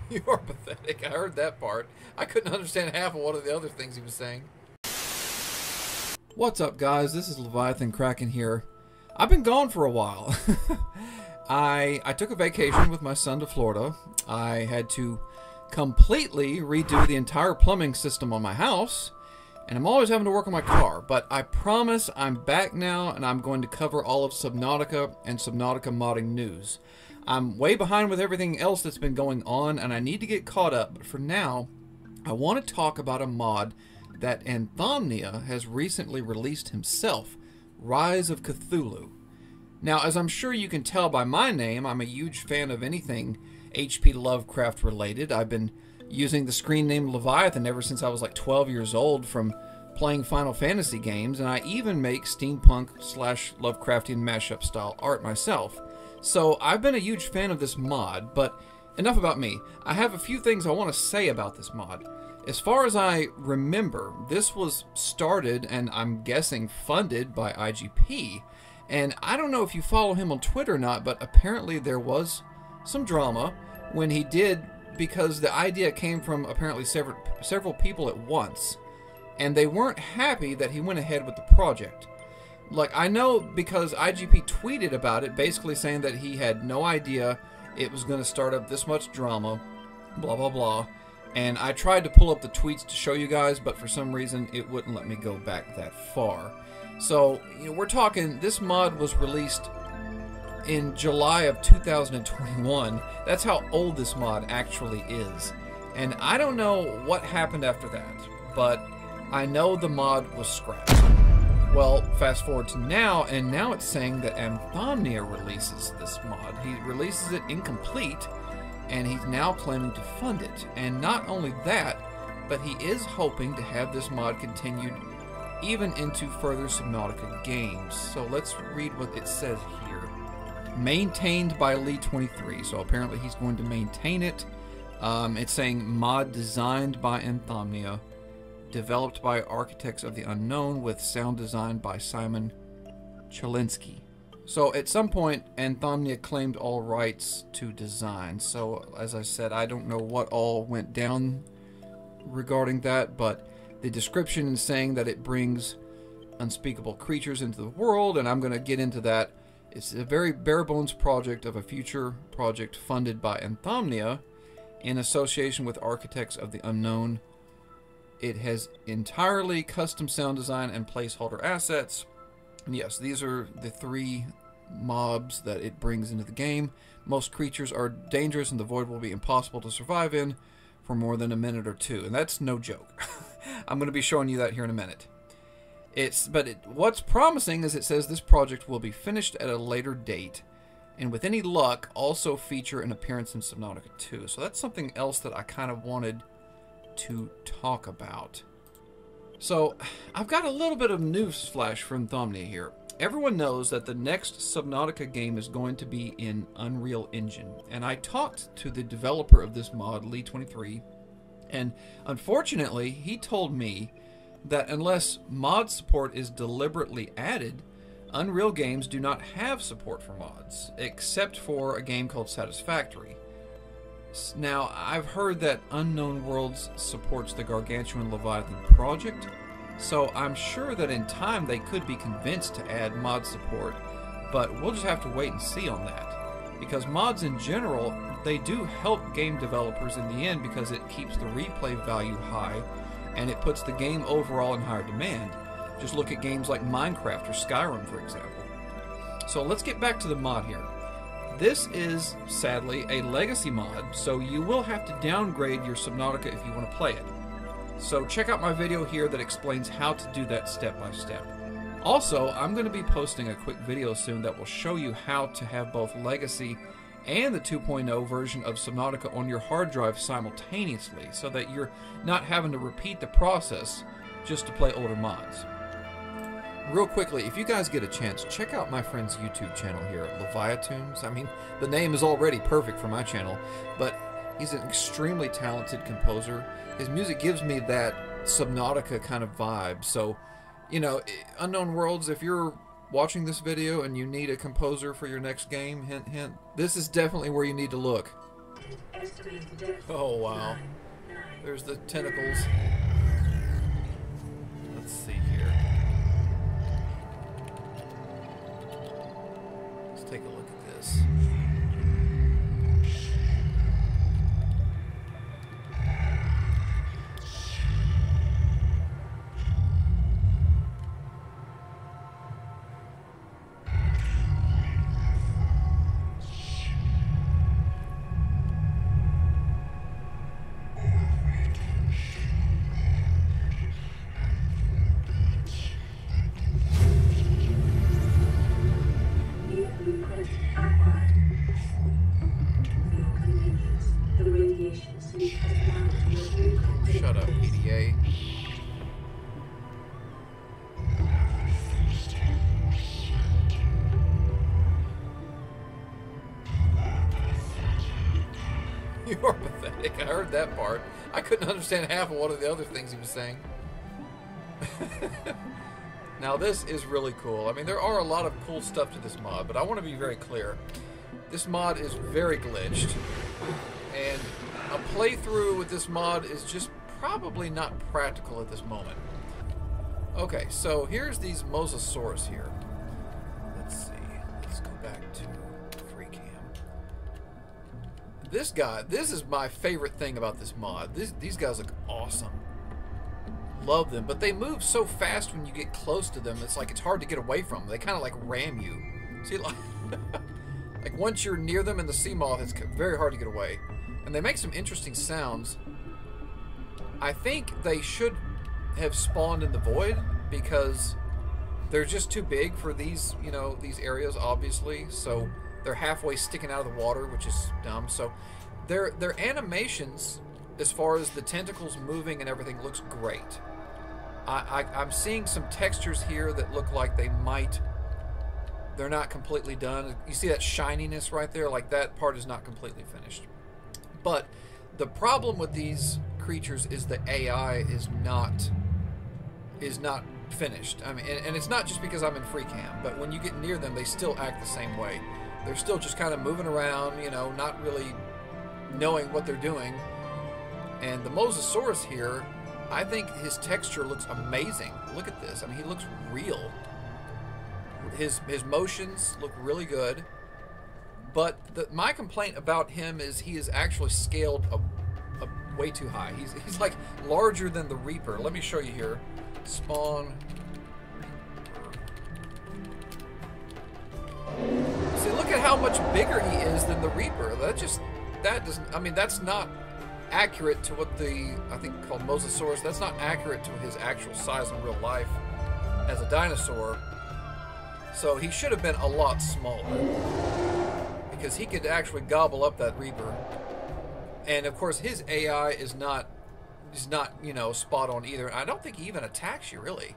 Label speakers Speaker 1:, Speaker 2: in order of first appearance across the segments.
Speaker 1: You are pathetic. I heard that part. I couldn't understand half of one of the other things he was saying. What's up, guys? This is Leviathan Kraken here. I've been gone for a while. I took a vacation with my son to Florida. I had to completely redo the entire plumbing system on my house, and I'm always having to work on my car. But I promise I'm back now, and I'm going to cover all of Subnautica and Subnautica modding news. I'm way behind with everything else that's been going on, and I need to get caught up. But for now, I want to talk about a mod that Anthomnia has recently released himself, Rise of Cthulhu. Now, as I'm sure you can tell by my name, I'm a huge fan of anything H.P. Lovecraft related. I've been using the screen name Leviathan ever since I was like 12 years old from playing Final Fantasy games, and I even make steampunk / Lovecraftian mashup style art myself. So I've been a huge fan of this mod, but enough about me. I have a few things I want to say about this mod. As far as I remember, this was started and I'm guessing funded by IGP. And I don't know if you follow him on Twitter or not, but apparently there was some drama when he did, because the idea came from apparently several people at once. And they weren't happy that he went ahead with the project. Like, I know because IGP tweeted about it, basically saying that he had no idea it was going to start up this much drama, blah, blah, blah. And I tried to pull up the tweets to show you guys, but for some reason it wouldn't let me go back that far. So, you know, we're talking, this mod was released in July of 2021. That's how old this mod actually is. And I don't know what happened after that, but I know the mod was scrapped. Well, fast forward to now, and now it's saying that Anthomnia releases this mod. He releases it incomplete, and he's now claiming to fund it. And not only that, but he is hoping to have this mod continued even into further Subnautica games. So let's read what it says here. Maintained by Lee23, so apparently he's going to maintain it. It's saying mod designed by Anthomnia, developed by Architects of the Unknown, with sound design by Simon Chalinsky. So at some point, Anthomnia claimed all rights to design. So as I said, I don't know what all went down regarding that, but the description is saying that it brings unspeakable creatures into the world, and I'm going to get into that. It's a very bare-bones project of a future project funded by Anthomnia in association with Architects of the Unknown. It has entirely custom sound design and placeholder assets. Yes, these are the 3 mobs that it brings into the game. Most creatures are dangerous and the void will be impossible to survive in for more than a minute or 2. And that's no joke. I'm going to be showing you that here in a minute. What's promising is it says this project will be finished at a later date, and with any luck, also feature an appearance in Subnautica 2. So that's something else that I kind of wanted to talk about. So, I've got a little bit of news flash from Anthomnia here. Everyone knows that the next Subnautica game is going to be in Unreal Engine, and I talked to the developer of this mod, Lee23, and unfortunately, he told me that unless mod support is deliberately added, Unreal games do not have support for mods, except for a game called Satisfactory. Now, I've heard that Unknown Worlds supports the Gargantuan Leviathan project, so I'm sure that in time they could be convinced to add mod support, but we'll just have to wait and see on that. Because mods in general, they do help game developers in the end because it keeps the replay value high, and it puts the game overall in higher demand. Just look at games like Minecraft or Skyrim, for example. So let's get back to the mod here. This is, sadly, a legacy mod, so you will have to downgrade your Subnautica if you want to play it. So check out my video here that explains how to do that step by step. Also, I'm going to be posting a quick video soon that will show you how to have both legacy and the 2.0 version of Subnautica on your hard drive simultaneously, so that you're not having to repeat the process just to play older mods. Real quickly, if you guys get a chance, check out my friend's YouTube channel here, LeviaTunes. I mean, the name is already perfect for my channel, but he's an extremely talented composer. His music gives me that Subnautica kind of vibe. So, you know, Unknown Worlds, if you're watching this video and you need a composer for your next game, hint, hint, this is definitely where you need to look. Oh, wow. There's the tentacles. Let's see here. Let's take a look at this. Shut up, PDA. You are pathetic. I heard that part. I couldn't understand half of one of the other things he was saying. Now this is really cool. I mean, there are a lot of cool stuff to this mod, but I want to be very clear. This mod is very glitched, and a playthrough with this mod is just probably not practical at this moment. Okay, so here's these mosasaurs here. Let's see. Let's go back to free cam. This guy, this is my favorite thing about this mod. These guys look awesome. Love them, but they move so fast when you get close to them. It's like it's hard to get away from them. They kind of like ram you. See, like, like once you're near them in the sea moth, it's very hard to get away. And they make some interesting sounds. I think they should have spawned in the void because they're just too big for these, you know, these areas, obviously. So they're halfway sticking out of the water, which is dumb. So their animations, as far as the tentacles moving and everything, looks great. I'm seeing some textures here that look like they're not completely done. You see that shininess right there? Like that part is not completely finished. But the problem with these creatures is the AI is not finished. I mean, and it's not just because I'm in free cam, but when you get near them, they still act the same way. They're still just kind of moving around, you know, not really knowing what they're doing. And the Mosasaurus here, I think his texture looks amazing. Look at this. I mean, he looks real. His motions look really good. But my complaint about him is he is actually scaled way too high. He's like larger than the Reaper. Let me show you here. Spawn Reaper. See, look at how much bigger he is than the Reaper. I mean, that's not accurate to what I think called Mosasaurus. That's not accurate to his actual size in real life as a dinosaur. So he should have been a lot smaller, because he could actually gobble up that Reaper. And of course his AI is not, you know, spot on either. I don't think he even attacks you really.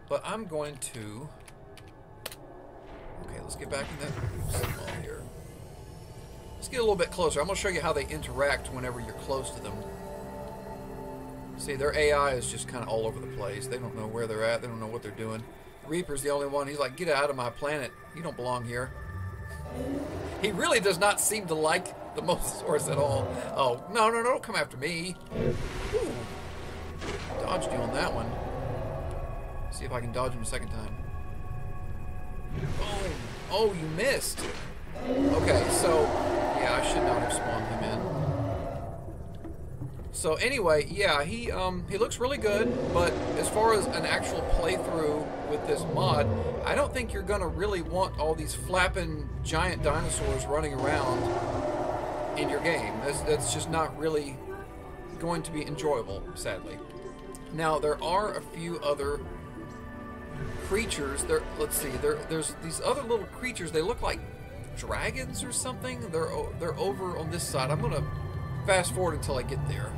Speaker 1: But I'm going to, okay, let's get back in that signal here. Let's get a little bit closer. I'm going to show you how they interact whenever you're close to them. See, their AI is just kind of all over the place. They don't know where they're at. They don't know what they're doing. Reaper's the only one. He's like, get out of my planet. You don't belong here. He really does not seem to like the Mosasaurus at all. Oh, no, don't come after me. Ooh. Dodged you on that one. See if I can dodge him a second time. Boom. Oh, you missed. Okay, so yeah, I should not have spawned him in. So anyway, yeah, he looks really good, but as far as an actual playthrough with this mod, I don't think you're gonna really want all these flapping giant dinosaurs running around in your game. That's just not really going to be enjoyable, sadly. Now there are a few other creatures. Let's see. There's these other little creatures. They look like dragons or something. They're over on this side. I'm gonna fast forward until I get there.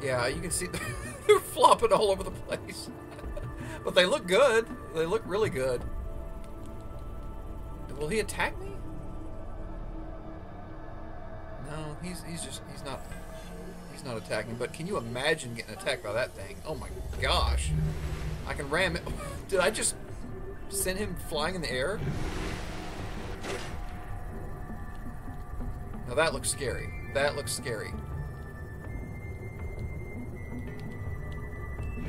Speaker 1: Yeah, you can see they're flopping all over the place. But they look good. They look really good. Will he attack me? No, he's not attacking. But can you imagine getting attacked by that thing? Oh my gosh. I can ram it. Did I just send him flying in the air? Now that looks scary. That looks scary.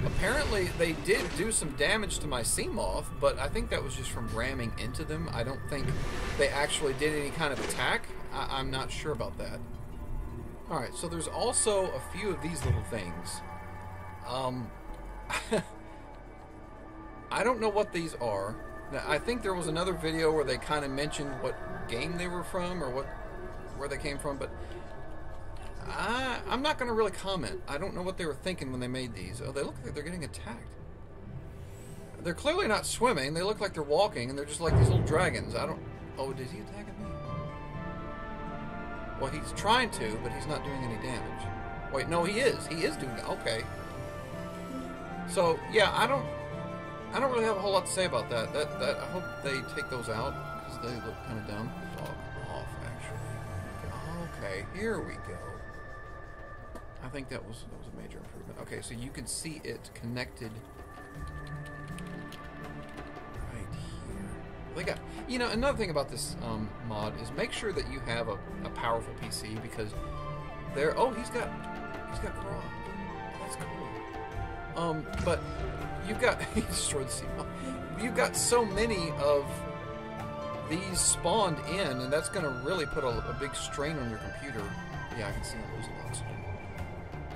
Speaker 1: Apparently, they did do some damage to my sea moth, but I think that was just from ramming into them. I don't think they actually did any kind of attack. I'm not sure about that. Alright, so there's also a few of these little things. I don't know what these are. Now, I think there was another video where they kind of mentioned what game they were from or where they came from, but I'm not going to really comment. I don't know what they were thinking when they made these. Oh, they look like they're getting attacked. They're clearly not swimming. They look like they're walking, and they're just like these little dragons. I don't... Oh, did he attack me? Well, he's trying to, but he's not doing any damage. Wait, no, he is. He is doing it. Okay. So, yeah, I don't really have a whole lot to say about that. I hope they take those out, because they look kind of dumb. Off, actually. Okay, here we go. I think that was a major improvement. Okay, so you can see it connected right here. They got, you know, another thing about this mod is make sure that you have a powerful PC, because there. Oh, he's got crawl. That's cool. But you've got he destroyed the sea moth. You've got so many of these spawned in, and that's going to really put a big strain on your computer. Yeah, I can see I'm losing oxygen.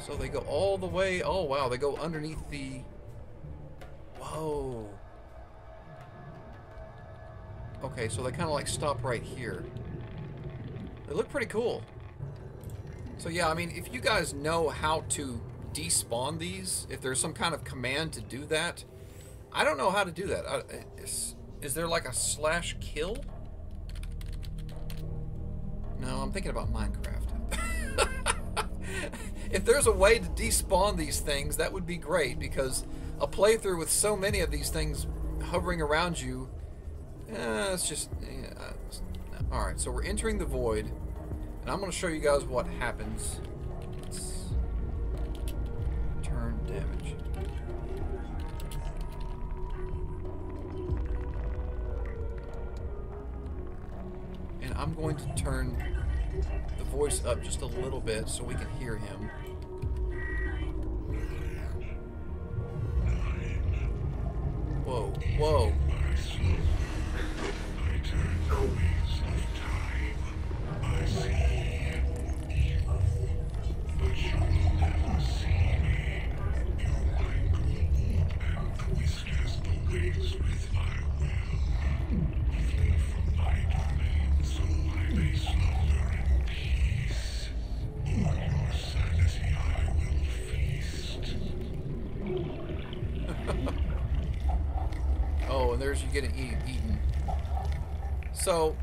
Speaker 1: So they go all the way. Oh wow, they go underneath the. Whoa. Okay, so they kind of like stop right here. They look pretty cool. So yeah, I mean, if you guys know how to despawn these, if there's some kind of command to do that, I don't know how to do that. Is there like a /kill? No, I'm thinking about Minecraft. If there's a way to despawn these things, that would be great, because a playthrough with so many of these things hovering around you, it's just... no. Alright, so we're entering the void, and I'm going to show you guys what happens. Let's turn damage. And I'm going to turn the voice up just a little bit so we can hear him. Whoa, whoa. Oh, and there's you getting eaten. So,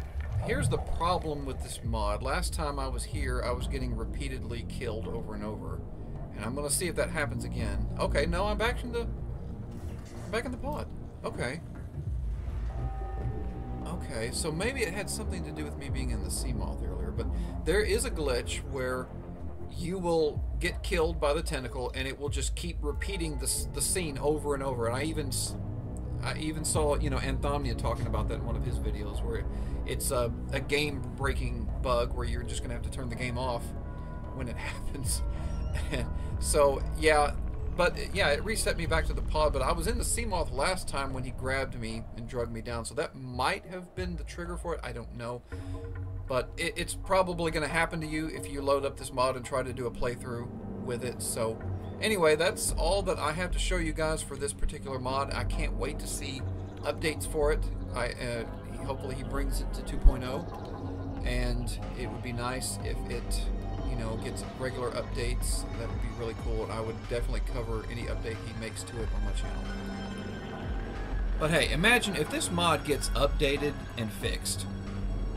Speaker 1: here's the problem with this mod. Last time I was here, I was getting repeatedly killed over and over. And I'm going to see if that happens again. Okay, no, I'm back in the pod. Okay. Okay, so maybe it had something to do with me being in the sea moth earlier, but there is a glitch where you will get killed by the tentacle and it will just keep repeating the scene over and over. And I even saw, you know, Anthomnia talking about that in one of his videos, where it's a game-breaking bug where you're just going to have to turn the game off when it happens. So, yeah, but, yeah, it reset me back to the pod, but I was in the sea moth last time when he grabbed me and dragged me down, so that might have been the trigger for it. I don't know. But it's probably going to happen to you if you load up this mod and try to do a playthrough with it, so... Anyway, that's all that I have to show you guys for this particular mod. I can't wait to see updates for it. Hopefully he brings it to 2.0, and it would be nice if it, you know, gets regular updates. That would be really cool, and I would definitely cover any update he makes to it on my channel. But hey, imagine if this mod gets updated and fixed.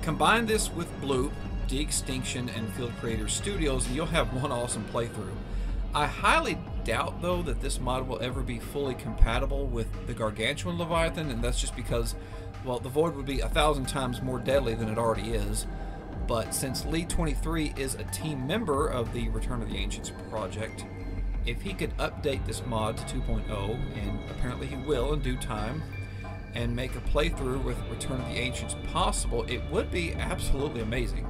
Speaker 1: Combine this with Bloop, De-Extinction, and Field Creator Studios, and you'll have one awesome playthrough. I highly doubt, though, that this mod will ever be fully compatible with the Gargantuan Leviathan, and that's just because, well, the Void would be 1,000 times more deadly than it already is. But since Lee23 is a team member of the Return of the Ancients project, if he could update this mod to 2.0, and apparently he will in due time, and make a playthrough with Return of the Ancients possible, it would be absolutely amazing.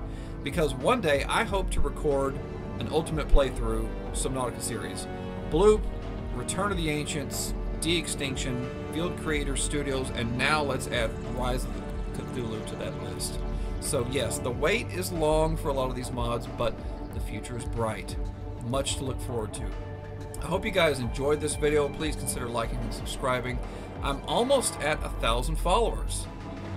Speaker 1: because one day I hope to record an ultimate playthrough Subnautica series. Bloop, Return of the Ancients, De-Extinction, Field Creator Studios, and now let's add Rise of Cthulhu to that list. So yes, the wait is long for a lot of these mods, but the future is bright. Much to look forward to. I hope you guys enjoyed this video. Please consider liking and subscribing. I'm almost at 1,000 followers.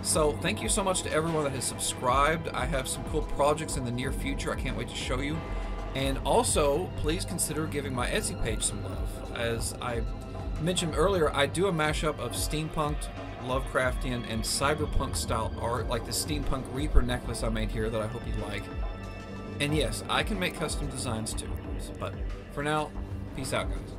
Speaker 1: So thank you so much to everyone that has subscribed. I have some cool projects in the near future I can't wait to show you. And also, please consider giving my Etsy page some love. As I mentioned earlier, I do a mashup of steampunk, Lovecraftian, and cyberpunk style art, like the steampunk Reaper necklace I made here that I hope you like. And yes, I can make custom designs too. But for now, peace out, guys.